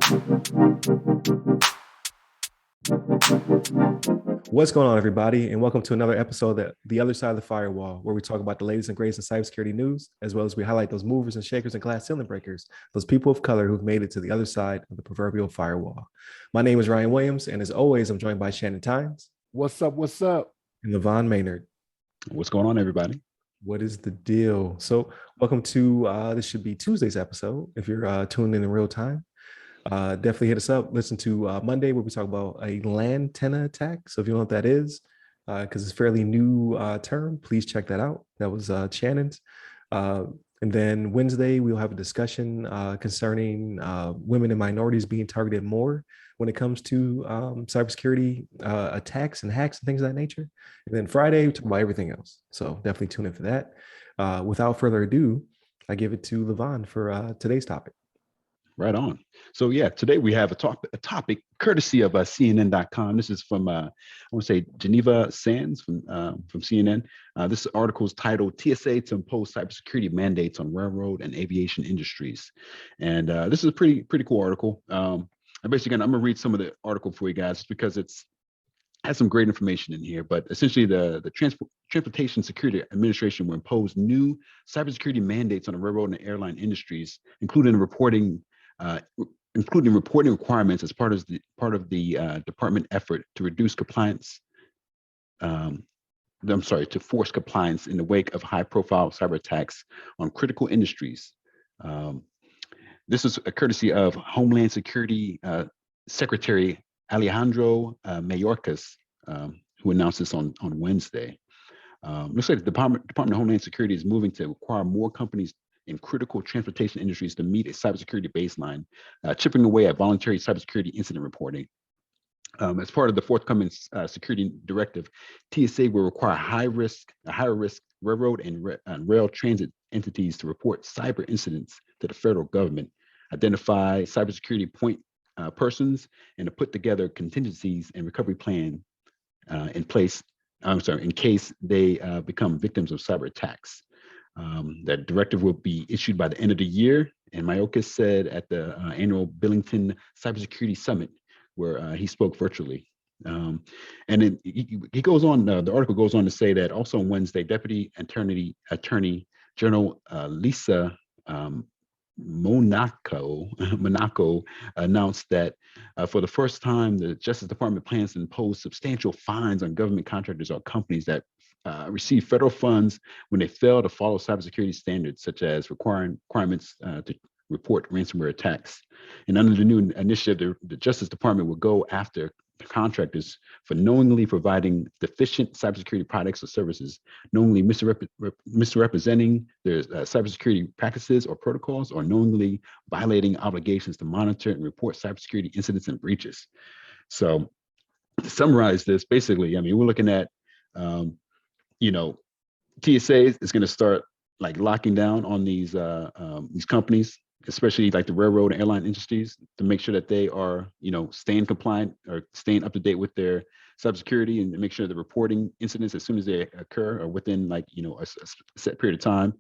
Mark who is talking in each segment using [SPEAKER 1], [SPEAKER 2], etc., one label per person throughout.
[SPEAKER 1] What's going on, everybody, and welcome to another episode of The Other Side of the Firewall, where we talk about the latest and greatest in cybersecurity news, as well as we highlight those movers and shakers and glass ceiling breakers, those people of color who've made it to the other side of the proverbial firewall. My name is Ryan Williams, and as always, I'm joined by Shannon Tynes.
[SPEAKER 2] What's up? What's up?
[SPEAKER 1] And LeVon Maynard.
[SPEAKER 3] What's going on, everybody?
[SPEAKER 1] What is the deal? So, welcome to this should be Tuesday's episode if you're tuned in real time. Definitely hit us up. Listen to Monday where we talk about a LAN antenna attack. So if you know what that is, because it's a fairly new term, please check that out. That was Shannon's. And then Wednesday, we'll have a discussion concerning women and minorities being targeted more when it comes to cybersecurity attacks and hacks and things of that nature. And then Friday, we talk about everything else. So definitely tune in for that. Without further ado, I give it to LeVon for today's topic.
[SPEAKER 3] Right on. So yeah, today we have a topic courtesy of CNN.com. This is from I want to say Geneva Sands from CNN. This article is titled "TSA to impose cybersecurity mandates on railroad and aviation industries," and this is a pretty cool article. I'm gonna read some of the article for you guys because it's has some great information in here. But essentially, the Transportation Security Administration will impose new cybersecurity mandates on the railroad and airline industries, including reporting requirements as part of the department effort to reduce compliance. To force compliance in the wake of high-profile cyber attacks on critical industries. This is a courtesy of Homeland Security Secretary Alejandro Mayorkas, who announced this on Wednesday. Looks like the Department of Homeland Security is moving to require more companies in critical transportation industries to meet a cybersecurity baseline, chipping away at voluntary cybersecurity incident reporting. As part of the forthcoming security directive, TSA will require higher risk railroad and rail transit entities to report cyber incidents to the federal government, identify cybersecurity point persons, and to put together contingencies and recovery plan in place. In case they become victims of cyber attacks. That directive will be issued by the end of the year, and Mayorkas said at the annual Billington Cybersecurity Summit, where he spoke virtually. And then he goes on. The article goes on to say that also on Wednesday, Deputy Attorney General Lisa Monaco announced that for the first time, the Justice Department plans to impose substantial fines on government contractors or companies that receive federal funds when they fail to follow cybersecurity standards, such as requirements to report ransomware attacks. And under the new initiative, the Justice Department will go after contractors for knowingly providing deficient cybersecurity products or services, knowingly misrepresenting their cybersecurity practices or protocols, or knowingly violating obligations to monitor and report cybersecurity incidents and breaches. So to summarize this, basically, I mean, we're looking at TSA is going to start like locking down on these companies, especially like the railroad and airline industries, to make sure that they are, staying compliant or staying up to date with their cybersecurity, and to make sure they're reporting incidents as soon as they occur or within a set period of time.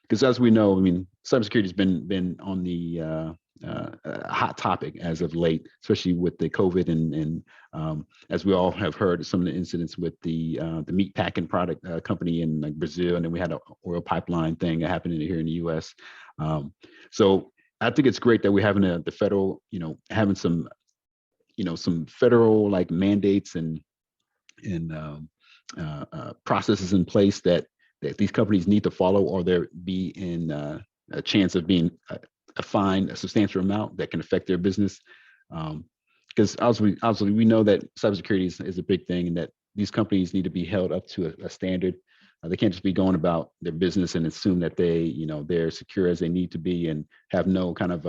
[SPEAKER 3] Because as we know, I mean, cybersecurity has been on the hot topic as of late, especially with the COVID and as we all have heard, some of the incidents with the meat packing product company in like Brazil, and then we had an oil pipeline thing happening here in the U.S. So I think it's great that we're having the federal, having some federal like mandates and processes in place that these companies need to follow, or there be in a chance of being fined a substantial amount that can affect their business. Because obviously we know that cybersecurity is a big thing, and that these companies need to be held up to a standard. They can't just be going about their business and assume that they're secure as they need to be, and have no kind of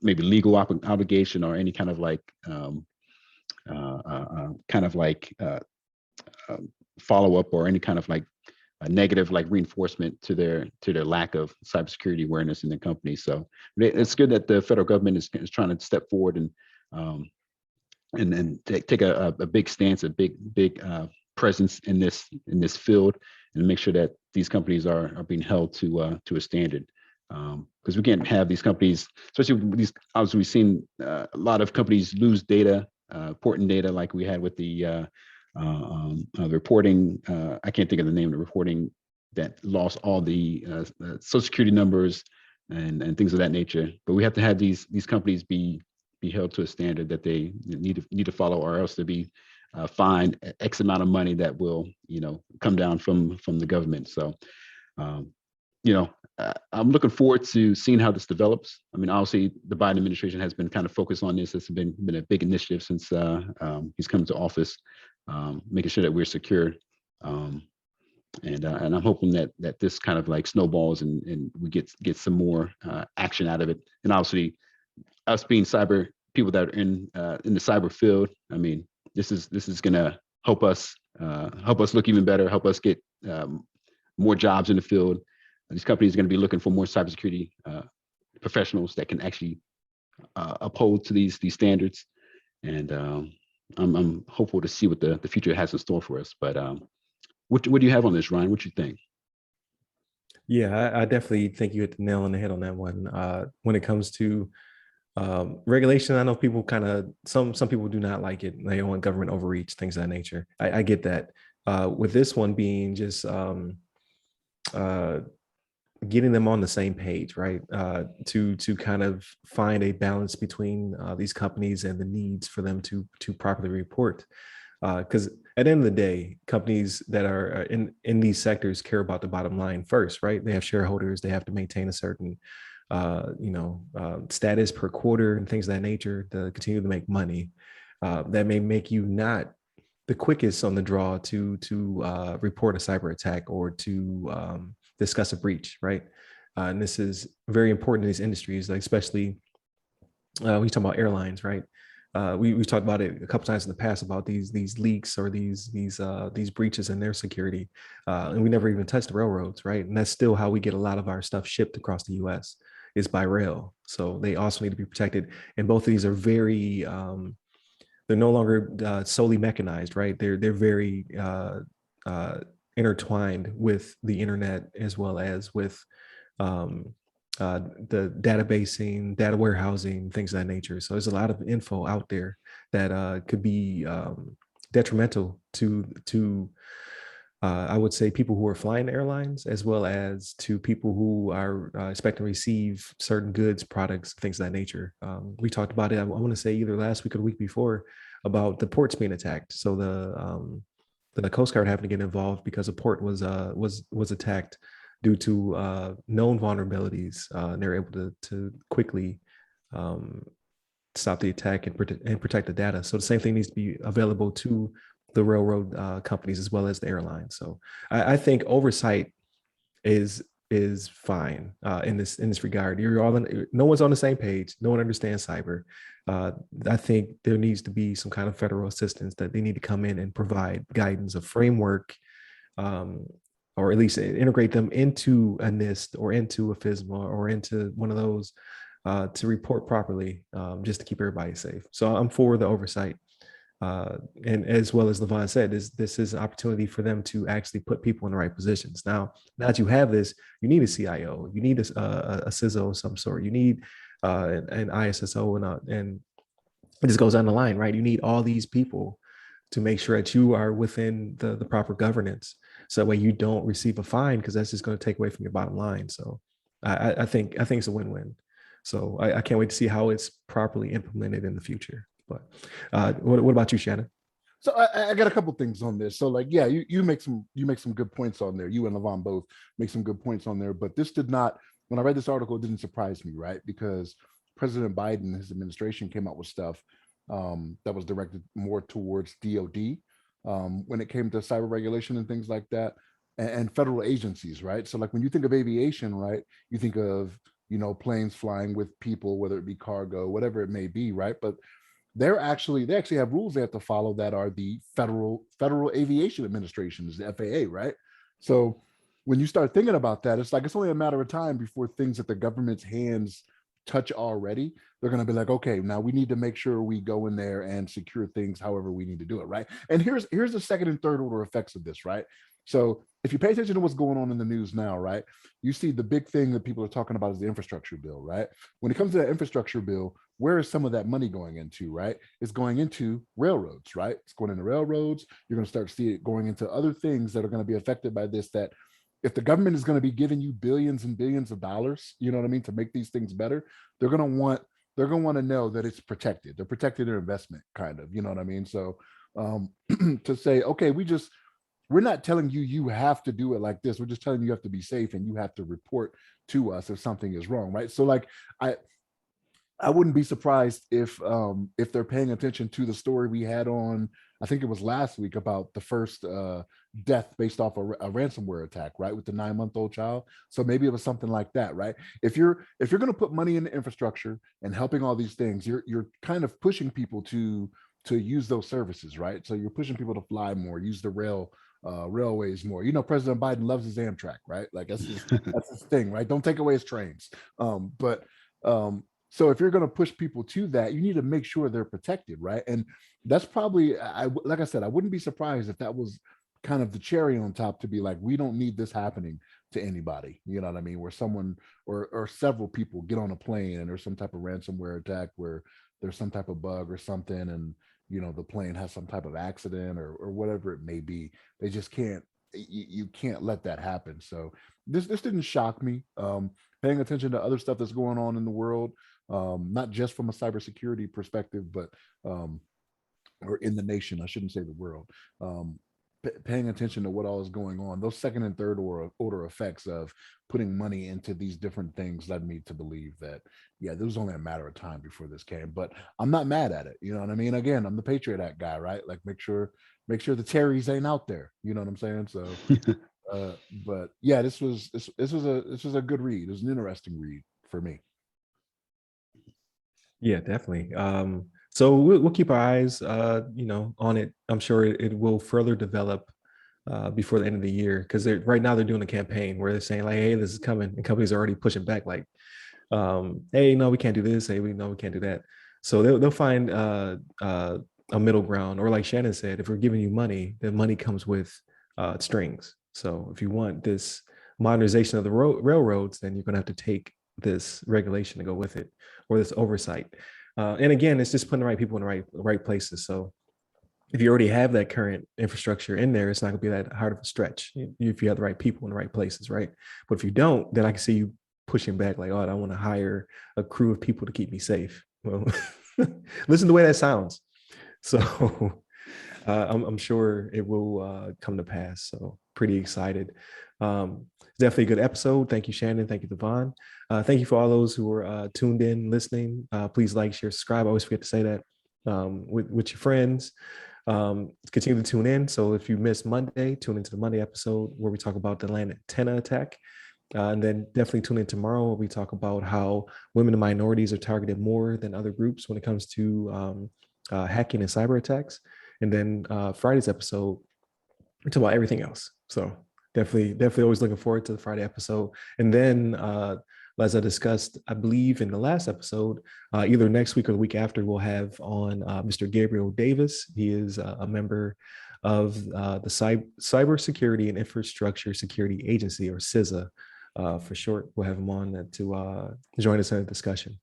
[SPEAKER 3] maybe legal obligation or any kind of like follow up or any kind of like a negative like reinforcement to their lack of cybersecurity awareness in the company. So it's good that the federal government is trying to step forward and take a big stance, a big presence in this field, and make sure that these companies are being held to a standard. Because we can't have these companies, especially with these. Obviously, we've seen a lot of companies lose data, important data, like we had with the reporting. I can't think of the name of the reporting that lost all the social security numbers and things of that nature. But we have to have these companies be held to a standard that they need to follow, or else they'll be fined X amount of money that will come down from the government. So um, I'm looking forward to seeing how this develops. I mean, obviously, the Biden administration has been kind of focused on this. It's been a big initiative since he's come to office, making sure that we're secure. Um, and I'm hoping that this kind of like snowballs and we get some more action out of it. And obviously, us being cyber people that are in the cyber field, I mean, this is gonna help us look even better, help us get more jobs in the field. These companies are going to be looking for more cybersecurity professionals that can actually uphold to these standards. And I'm hopeful to see what the future has in store for us. But what do you have on this, Ryan? What you think?
[SPEAKER 1] Yeah, I definitely think you hit the nail on the head on that one. When it comes to regulation, I know people kind of some people do not like it. They don't want government overreach, things of that nature. I get that. With this one being just uh, getting them on the same page, right? To kind of find a balance between these companies and the needs for them to properly report. Because at the end of the day, companies that are in these sectors care about the bottom line first, right? They have shareholders, they have to maintain a certain status per quarter and things of that nature to continue to make money. That may make you not the quickest on the draw to report a cyber attack or to discuss a breach, right? And this is very important in these industries, like especially we talk about airlines, right? We've talked about it a couple times in the past about these leaks or these breaches in their security, and we never even touched the railroads, right? And that's still how we get a lot of our stuff shipped across the U.S. is by rail. So they also need to be protected. And both of these are very they're no longer solely mechanized, right? They're very uh, intertwined with the internet as well as with um, the databasing, data warehousing, things of that nature. So there's a lot of info out there that could be detrimental to I would say people who are flying airlines, as well as to people who are expecting to receive certain goods, products, things of that nature. We talked about it. I want to say either last week or the week before about the ports being attacked. So the Coast Guard having to get involved because a port was attacked due to known vulnerabilities. And they're able to quickly um, stop the attack and protect the data. So the same thing needs to be available to the railroad companies as well as the airlines. So I think oversight is fine in this regard. No one's on the same page. No one understands cyber. I think there needs to be some kind of federal assistance that they need to come in and provide guidance, a framework, um, or at least integrate them into a NIST or into a FISMA or into one of those to report properly, just to keep everybody safe. So I'm for the oversight. And as well as LeVon said, this is an opportunity for them to actually put people in the right positions. Now that you have this, you need a CIO, you need a CISO of some sort, you need an ISSO, and it just goes down the line, right? You need all these people to make sure that you are within the proper governance, so that way you don't receive a fine because that's just going to take away from your bottom line. So I think it's a win-win. So I can't wait to see how it's properly implemented in the future. But what about you, Shannon?
[SPEAKER 2] So I got a couple things on this. So like, yeah, you make some good points on there. You and LeVon both make some good points on there. But this did not. When I read this article, it didn't surprise me, right? Because President Biden, his administration came out with stuff that was directed more towards DoD when it came to cyber regulation and things like that, and federal agencies, right? So like when you think of aviation, right, you think of planes flying with people, whether it be cargo, whatever it may be, right? But they actually have rules they have to follow that are the Federal Aviation Administration, is the FAA, right? So when you start thinking about that, it's like it's only a matter of time before things that the government's hands touch already, they're going to be like, okay, now we need to make sure we go in there and secure things however we need to do it, right? And here's the second and third order effects of this, right? So if you pay attention to what's going on in the news now, right, you see the big thing that people are talking about is the infrastructure bill, right? When it comes to that infrastructure bill, where is some of that money going into, right? It's going into railroads, right? It's going into railroads. You're going to start to see it going into other things that are going to be affected by this, that if the government is going to be giving you billions and billions of dollars, you know what I mean, to make these things better, they're going to want to know that it's protected. They're protecting their investment, kind of, you know what I mean? So to say, okay, we're not telling you you have to do it like this. We're just telling you have to be safe and you have to report to us if something is wrong, right? So like I wouldn't be surprised if they're paying attention to the story we had on, I think it was last week, about the first death based off a ransomware attack, right, with the 9-month-old child. So maybe it was something like that, right? If you're going to put money into infrastructure and helping all these things, you're kind of pushing people to use those services, right? So you're pushing people to fly more, use the railways more. You know, President Biden loves his Amtrak, right? Like that's his thing, right? Don't take away his trains. So if you're going to push people to that, you need to make sure they're protected, right? And that's probably, like I said, I wouldn't be surprised if that was kind of the cherry on top, to be like, we don't need this happening to anybody. You know what I mean? Where someone or several people get on a plane and there's some type of ransomware attack where there's some type of bug or something, and you know the plane has some type of accident or whatever it may be. They just can't. You can't let that happen. So this didn't shock me. Paying attention to other stuff that's going on in the world, not just from a cybersecurity perspective, but or in the nation, I shouldn't say the world. Paying attention to what all is going on, those second and third order effects of putting money into these different things led me to believe that, yeah, there was only a matter of time before this came. But I'm not mad at it. You know what I mean? Again, I'm the Patriot Act guy, right? Like make sure the Terrys ain't out there. You know what I'm saying? So, but yeah, this was a good read. It was an interesting read for me.
[SPEAKER 1] Yeah, definitely. So we'll keep our eyes, on it. I'm sure it will further develop before the end of the year, because right now they're doing a campaign where they're saying like, "Hey, this is coming," and companies are already pushing back like, "Hey, no, we can't do this. Hey, we can't do that." So they'll find a middle ground, or like Shannon said, if we're giving you money, then money comes with strings. So if you want this modernization of the railroads, then you're going to have to take this regulation to go with it, or this oversight. And again, it's just putting the right people in the right places. So if you already have that current infrastructure in there, it's not going to be that hard of a stretch if you have the right people in the right places, right? But if you don't, then I can see you pushing back like, "Oh, I don't want to hire a crew of people to keep me safe." Well, listen to the way that sounds. So I'm sure it will come to pass. So pretty excited. Definitely a good episode. Thank you, Shannon. Thank you, LeVon. Thank you for all those who are tuned in, listening. Please like, share, subscribe. I always forget to say that with your friends. Continue to tune in. So if you missed Monday, tune into the Monday episode where we talk about the land antenna attack. And then definitely tune in tomorrow where we talk about how women and minorities are targeted more than other groups when it comes to hacking and cyber attacks. And then Friday's episode, we talk about everything else. So definitely always looking forward to the Friday episode. And then as I discussed, I believe in the last episode, either next week or the week after, we'll have on Mr. Gabriel Davis. He is a member of the Cybersecurity and Infrastructure Security Agency, or CISA for short. We'll have him on to join us in a discussion.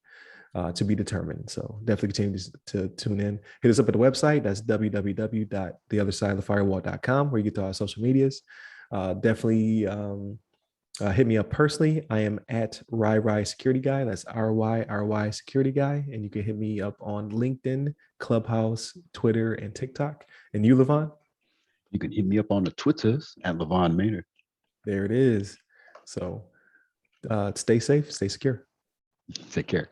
[SPEAKER 1] To be determined. So definitely continue to tune in. Hit us up at the website. That's www.theothersideofthefirewall.com, where you get to our social medias. Definitely hit me up personally. I am at RyRy Security Guy. That's RYRY Security Guy. And you can hit me up on LinkedIn, Clubhouse, Twitter, and TikTok. And you, LeVon?
[SPEAKER 3] You can hit me up on the Twitters at LeVon Maynard.
[SPEAKER 1] There it is. So stay safe, stay secure.
[SPEAKER 3] Take care.